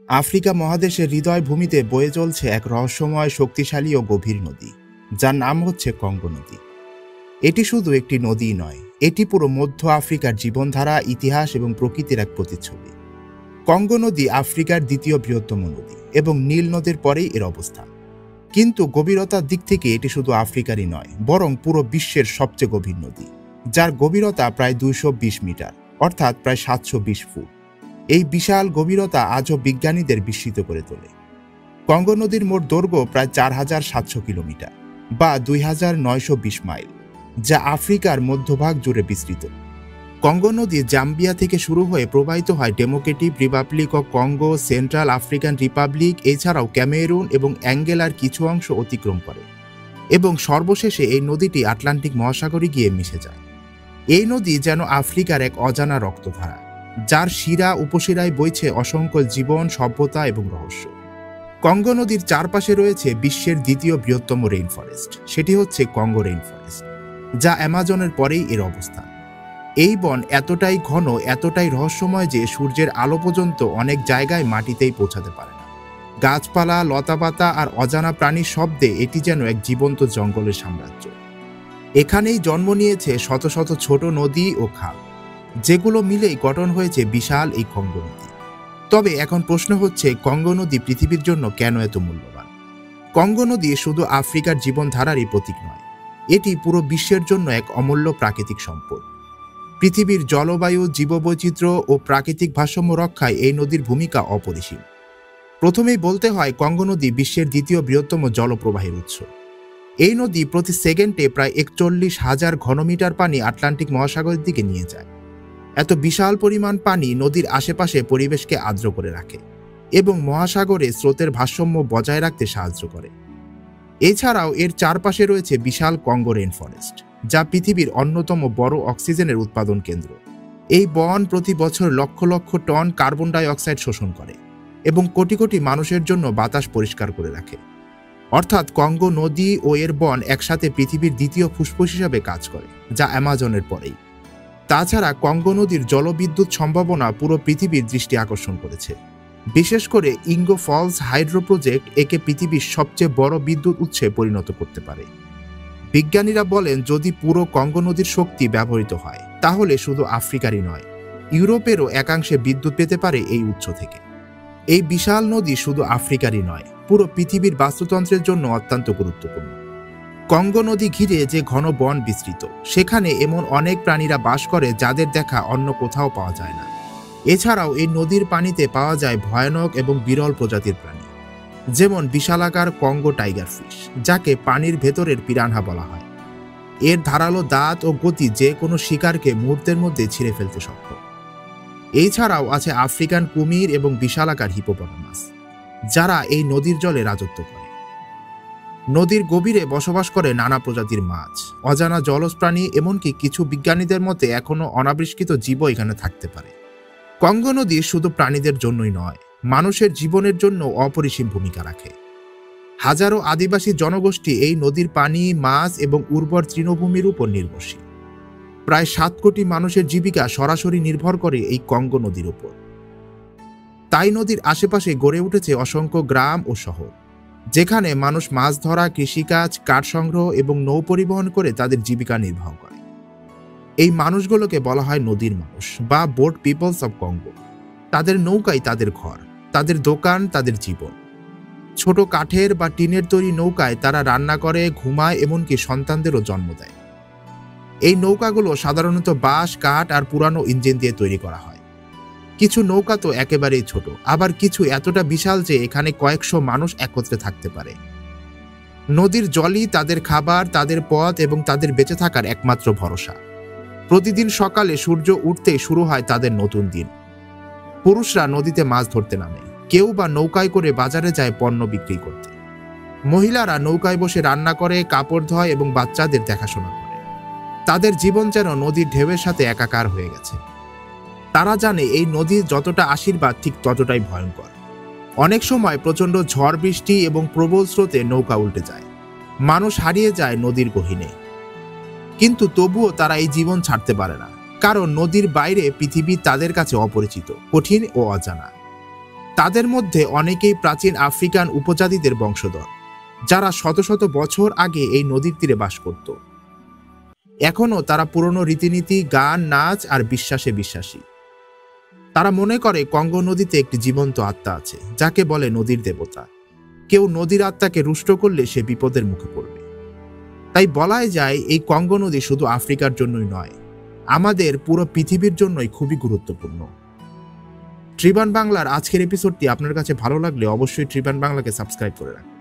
Africa মহাদেশের হৃদয় ভূমিতে বয়ে চলছে এক রহস্যময়, শক্তিশালী ও গভীর নদী, যার নাম হচ্ছে কঙ্গো নদী। এটি শুধু একটি নদী নয়, এটি পুরো মধ্য আফ্রিকার জীবনধারা, ইতিহাস এবং প্রকৃতির এক প্রতিচ্ছবি। কঙ্গো নদী আফ্রিকার দ্বিতীয় বৃহত্তম নদী এবং নীল নদের পরেই এর অবস্থান। কিন্তু গভীরতার দিক থেকে এটি শুধু আফ্রিকারই নয়, বরং পুরো বিশ্বের সবচেয়ে গভীর নদী, যার গভীরতা প্রায় 220 মিটার, অর্থাৎ প্রায় 720 ফুট। এই বিশাল গভীরতা আজও বিজ্ঞানীদের বিস্মিত করে তোলে। কঙ্গো নদীর মোট দৈর্ঘ্য প্রায় 4700 কিলোমিটার বা 2920 মাইল, যা আফ্রিকার মধ্যভাগ জুড়ে বিস্তৃত। কঙ্গো নদী জাম্বিয়া থেকে শুরু হয়ে প্রবাহিত হয় Democratic Republic of Congo, central African Republic, এছাড়াও ক্যামেরুন এবং অ্যাঙ্গোলার কিছু অংশ অতিক্রম করে এবং সর্বশেষে এই নদীটি আটলান্টিক মহাসাগরে গিয়ে মিশে যায়। এই নদী যেন আফ্রিকার এক অজানা রক্তধারা, যার শিরা উপশিরায় বইছে অসংখ্য জীবন, সভ্যতা এবং রহস্য। কঙ্গো নদীর চারপাশে রয়েছে বিশ্বের দ্বিতীয় বৃহত্তম রেইন ফরেস্ট, সেটি হচ্ছে কঙ্গো রেইন ফরেস্ট, যা অ্যামাজনের পরেই এর অবস্থান। এই বন এতটাই ঘন, এতটাই রহস্যময় যে সূর্যের আলো পর্যন্ত অনেক জায়গায় মাটিতেই পৌঁছাতে পারে না। গাছপালা, লতাপাতা আর অজানা প্রাণীর শব্দে এটি যেন এক জীবন্ত জঙ্গলের সাম্রাজ্য। এখানেই জন্ম নিয়েছে শত শত ছোট নদী ও খাল, যেগুলো মিলেই গঠন হয়েছে বিশাল এই কঙ্গো নদী। তবে এখন প্রশ্ন হচ্ছে, কঙ্গো নদী পৃথিবীর জন্য কেন এত মূল্যবান? কঙ্গো নদী শুধু আফ্রিকার জীবনধারারই প্রতীক নয়, এটি পুরো বিশ্বের জন্য এক অমূল্য প্রাকৃতিক সম্পদ। পৃথিবীর জলবায়ু, জীববৈচিত্র্য ও প্রাকৃতিক ভারসাম্য রক্ষায় এই নদীর ভূমিকা অপরিসীম। প্রথমেই বলতে হয়, কঙ্গো নদী বিশ্বের দ্বিতীয় বৃহত্তম জলপ্রবাহের উৎস। এই নদী প্রতি সেকেন্ডে প্রায় 41,000 ঘনমিটার পানি আটলান্টিক মহাসাগরের দিকে নিয়ে যায়। এত বিশাল পরিমাণ পানি নদীর আশেপাশে পরিবেশকে আর্দ্র করে রাখে এবং মহাসাগরে স্রোতের ভারসাম্য বজায় রাখতে সাহায্য করে। এছাড়াও এর চারপাশে রয়েছে বিশাল কঙ্গো রেইন ফরেস্ট, যা পৃথিবীর অন্যতম বড় অক্সিজেনের উৎপাদন কেন্দ্র। এই বন প্রতি বছর lakh lakh ton carbon die oxide শোষণ করে এবং কোটি কোটি মানুষের জন্য বাতাস পরিষ্কার করে রাখে। অর্থাৎ কঙ্গো নদী ও এর বন একসাথে পৃথিবীর দ্বিতীয় ফুসফুস হিসাবে কাজ করে, যা অ্যামাজনের পরেই। তাছাড়া কঙ্গো নদীর জলবিদ্যুৎ সম্ভাবনা পুরো পৃথিবীর দৃষ্টি আকর্ষণ করেছে। বিশেষ করে ইঙ্গো ফলস হাইড্রো প্রজেক্ট একে পৃথিবীর সবচেয়ে বড় বিদ্যুৎ উৎসে পরিণত করতে পারে। বিজ্ঞানীরা বলেন, যদি পুরো কঙ্গো নদীর শক্তি ব্যবহৃত হয়, তাহলে শুধু আফ্রিকারই নয়, ইউরোপেরও একাংশে বিদ্যুৎ পেতে পারে এই উৎস থেকে। এই বিশাল নদী শুধু আফ্রিকারই নয়, পুরো পৃথিবীর বাস্তুতন্ত্রের জন্য অত্যন্ত গুরুত্বপূর্ণ। কঙ্গো নদী ঘিরে যে ঘন বন বিস্তৃত, সেখানে এমন অনেক প্রাণীরা বাস করে যাদের দেখা অন্য কোথাও পাওয়া যায় না। এছাড়াও এই নদীর পানিতে পাওয়া যায় ভয়ানক এবং বিরল প্রজাতির প্রাণী, যেমন বিশালাকার কঙ্গো টাইগার ফিশ, যাকে পানির ভেতরের পিরানহা বলা হয়। এর ধারালো দাঁত ও গতি যে কোনো শিকারকে মুহূর্তের মধ্যে ছিঁড়ে ফেলতে সক্ষম। এছাড়াও আছে আফ্রিকান কুমির এবং বিশালাকার হিপোপটামাস, যারা এই নদীর জলে রাজত্ব করে। নদীর গভীরে বসবাস করে নানা প্রজাতির মাছ, অজানা জলজ প্রাণী, এমনকি কিছু বিজ্ঞানীদের মতে এখনো অনাবিষ্কৃত জীবও এখানে থাকতে পারে। কঙ্গো নদী শুধু প্রাণীদের জন্যই নয়, মানুষের জীবনের জন্য অপরিসীম ভূমিকা রাখে। হাজারো আদিবাসী জনগোষ্ঠী এই নদীর পানি, মাছ এবং উর্বর তৃণভূমির উপর নির্ভরশীল। প্রায় 7 কোটি মানুষের জীবিকা সরাসরি নির্ভর করে এই কঙ্গো নদীর উপর। তাই নদীর আশেপাশে গড়ে উঠেছে অসংখ্য গ্রাম ও শহর, যেখানে মানুষ মাছ ধরা, কৃষিকাজ, কাঠ সংগ্রহ এবং নৌ পরিবহন করে তাদের জীবিকা নির্বাহ করে। এই মানুষগুলোকে বলা হয় নদীর মানুষ বা বোট পিপলস অব কঙ্গো। তাদের নৌকাই তাদের ঘর, তাদের দোকান, তাদের জীবন। ছোট কাঠের বা টিনের তৈরি নৌকায় তারা রান্না করে, ঘুমায়, এমনকি সন্তানদেরও জন্ম দেয়। এই নৌকাগুলো সাধারণত বাঁশ, কাঠ আর পুরানো ইঞ্জিন দিয়ে তৈরি করা হয়। কিছু নৌকা তো একেবারেই ছোট, আবার কিছু এতটা বিশাল যে এখানে কয়েকশো মানুষ একত্রে থাকতে পারে। নদীর জলই তাদের খাবার, তাদের পথ এবং তাদের বেঁচে থাকার একমাত্র ভরসা। প্রতিদিন সকালে সূর্য উঠতেই শুরু হয় তাদের নতুন দিন। পুরুষরা নদীতে মাছ ধরতে নামে, কেউ বা নৌকায় করে বাজারে যায় পণ্য বিক্রি করতে। মহিলারা নৌকায় বসে রান্না করে, কাপড় ধোয় এবং বাচ্চাদের দেখাশোনা করে। তাদের জীবন যেন নদীর ঢেউয়ের সাথে একাকার হয়ে গেছে। তারা জানে এই নদী যতটা আশীর্বাদ, ঠিক ততটাই ভয়ঙ্কর। অনেক সময় প্রচণ্ড ঝড় বৃষ্টি এবং প্রবল স্রোতে নৌকা উল্টে যায়, মানুষ হারিয়ে যায় নদীর গহীনে। কিন্তু তবুও তারা এই জীবন ছাড়তে পারে না, কারণ নদীর বাইরে পৃথিবী তাদের কাছে অপরিচিত, কঠিন ও অজানা। তাদের মধ্যে অনেকেই প্রাচীন আফ্রিকান উপজাতিদের বংশধর, যারা শত শত বছর আগে এই নদীর তীরে বাস করত। এখনও তারা পুরনো রীতিনীতি, গান, নাচ আর বিশ্বাসে বিশ্বাসী। তারা মনে করে কঙ্গো নদীতে একটি জীবন্ত আত্মা আছে, যাকে বলে নদীর দেবতা। কেউ নদীর আত্মাকে রুষ্ট করলে সে বিপদের মুখে পড়বে। তাই বলাই যায় এই কঙ্গো নদী শুধু আফ্রিকার জন্যই নয়, আমাদের পুরো পৃথিবীর জন্যই খুবই গুরুত্বপূর্ণ। ট্রিবান বাংলার আজকের এপিসোডটি আপনার কাছে ভালো লাগলে অবশ্যই ট্রিবান বাংলাকে সাবস্ক্রাইব করে রাখুন।